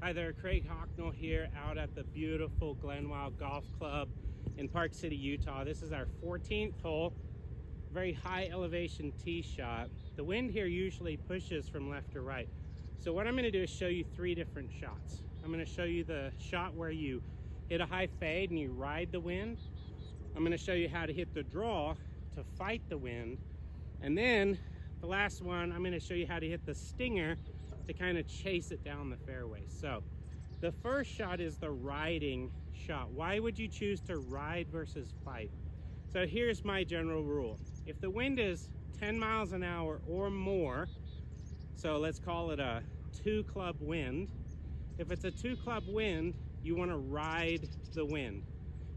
Hi there, Craig Hocknull here out at the beautiful GlenArbor Golf Club in Park City, Utah. This is our 14th hole, very high elevation tee shot. The wind here usually pushes from left to right. So what I'm gonna do is show you three different shots. I'm gonna show you the shot where you hit a high fade and you ride the wind. I'm gonna show you how to hit the draw to fight the wind. And then the last one, I'm gonna show you how to hit the stinger to kind of chase it down the fairway. So the first shot is the riding shot. Why would you choose to ride versus fight? So here's my general rule. If the wind is 10 miles an hour or more, so let's call it a 2-club wind. If it's a 2-club wind, you want to ride the wind.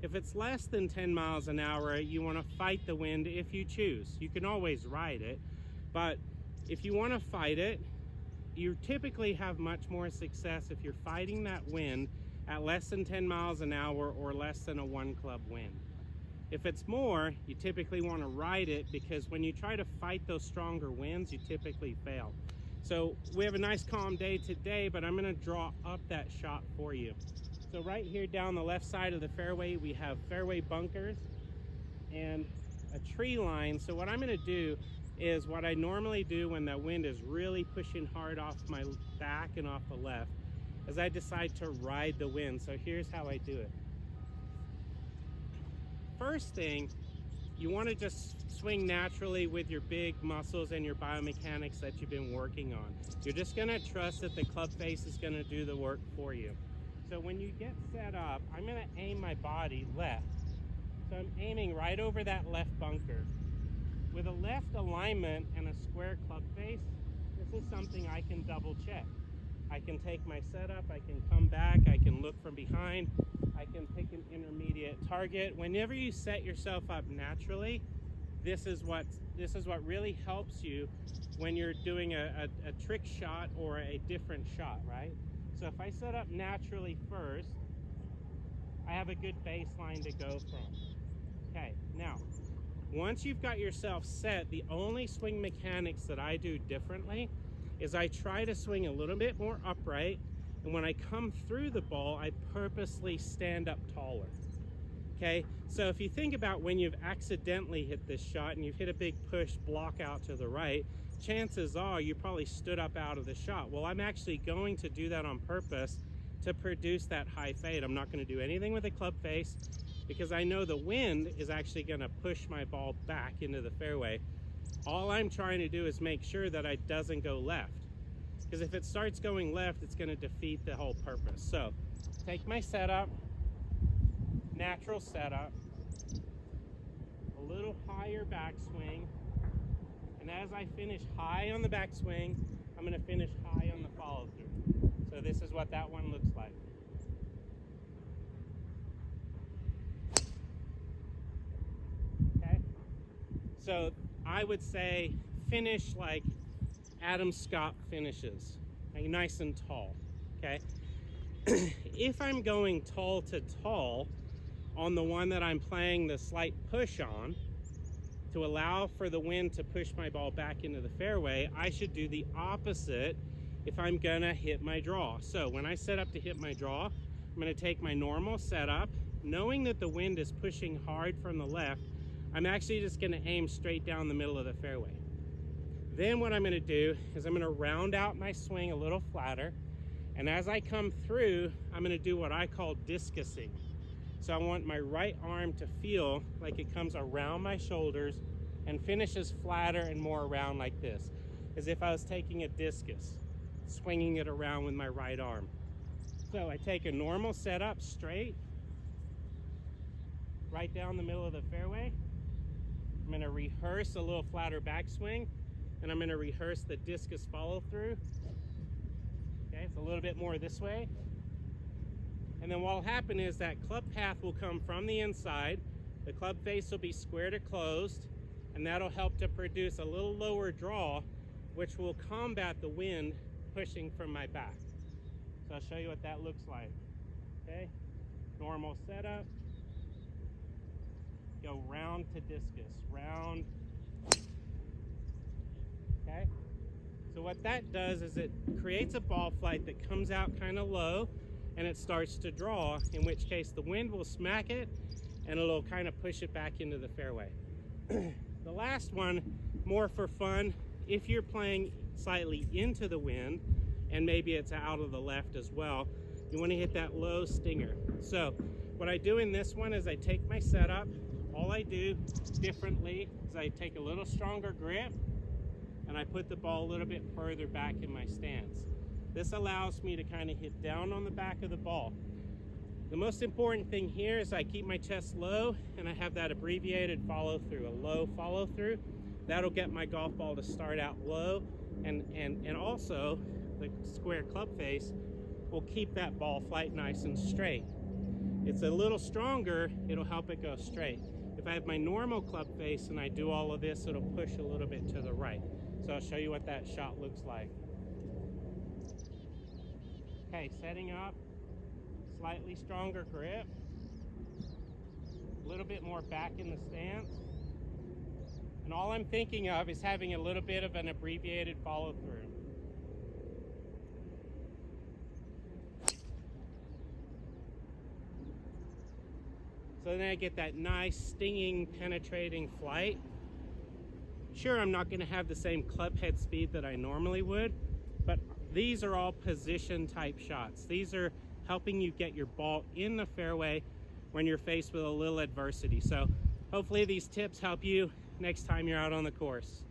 If it's less than 10 miles an hour, you want to fight the wind if you choose. You can always ride it, but if you want to fight it, you typically have much more success if you're fighting that wind at less than 10 miles an hour or less than a 1-club wind. If it's more, you typically want to ride it, because when you try to fight those stronger winds, you typically fail. So we have a nice calm day today, but I'm going to draw up that shot for you. So right here down the left side of the fairway, we have fairway bunkers and a tree line. So what I'm going to do is what I normally do when the wind is really pushing hard off my back and off the left, is I decide to ride the wind. So here's how I do it. First thing, you want to just swing naturally with your big muscles and your biomechanics that you've been working on. You're just going to trust that the club face is going to do the work for you. So when you get set up, I'm going to aim my body left. So I'm aiming right over that left bunker. With a left alignment and a square club face, this is something I can double check. I can take my setup, I can come back, I can look from behind, I can pick an intermediate target. Whenever you set yourself up naturally, this is what really helps you when you're doing a trick shot or a different shot, right? So if I set up naturally first, I have a good baseline to go from. Okay, now, once you've got yourself set, the only swing mechanics that I do differently is I try to swing a little bit more upright, and when I come through the ball, I purposely stand up taller. Okay, so if you think about when you've accidentally hit this shot and you've hit a big push block out to the right, chances are you probably stood up out of the shot. Well, I'm actually going to do that on purpose to produce that high fade. I'm not going to do anything with the club face, because I know the wind is actually going to push my ball back into the fairway. All I'm trying to do is make sure that it doesn't go left, because if it starts going left, it's going to defeat the whole purpose. So take my setup, natural setup, a little higher backswing, and as I finish high on the backswing, I'm going to finish high on the follow through. So this is what that one looks like. So I would say finish like Adam Scott finishes, like nice and tall, okay? If I'm going tall to tall on the one that I'm playing the slight push on to allow for the wind to push my ball back into the fairway, I should do the opposite if I'm gonna hit my draw. So when I set up to hit my draw, I'm gonna take my normal setup, knowing that the wind is pushing hard from the left. I'm actually just going to aim straight down the middle of the fairway. Then what I'm going to do is I'm going to round out my swing a little flatter, and as I come through, I'm going to do what I call discusing. So I want my right arm to feel like it comes around my shoulders and finishes flatter and more around like this, as if I was taking a discus, swinging it around with my right arm. So I take a normal setup straight, right down the middle of the fairway. I'm going to rehearse a little flatter backswing, and I'm going to rehearse the discus follow through. Okay, it's a little bit more this way. And then what will happen is that club path will come from the inside, the club face will be square to closed, and that'll help to produce a little lower draw, which will combat the wind pushing from my back. So I'll show you what that looks like. Okay, normal setup. Go round to discus, round. Okay, So what that does is it creates a ball flight that comes out kind of low and it starts to draw, in which case the wind will smack it and it'll kind of push it back into the fairway. The last one, more for fun, if you're playing slightly into the wind and maybe it's out of the left as well, you want to hit that low stinger. So what I do in this one is I take my setup. All I do differently is I take a little stronger grip and I put the ball a little bit further back in my stance. This allows me to kind of hit down on the back of the ball. The most important thing here is I keep my chest low and I have that abbreviated follow through, a low follow through. That'll get my golf ball to start out low, and also the square club face will keep that ball flight nice and straight. It's a little stronger, it'll help it go straight. If I have my normal club face and I do all of this, it'll push a little bit to the right. So I'll show you what that shot looks like. Okay, setting up, slightly stronger grip, a little bit more back in the stance. And all I'm thinking of is having a little bit of an abbreviated follow through. So then I get that nice stinging, penetrating flight. Sure, I'm not gonna have the same club head speed that I normally would, but these are all position type shots. These are helping you get your ball in the fairway when you're faced with a little adversity. So hopefully these tips help you next time you're out on the course.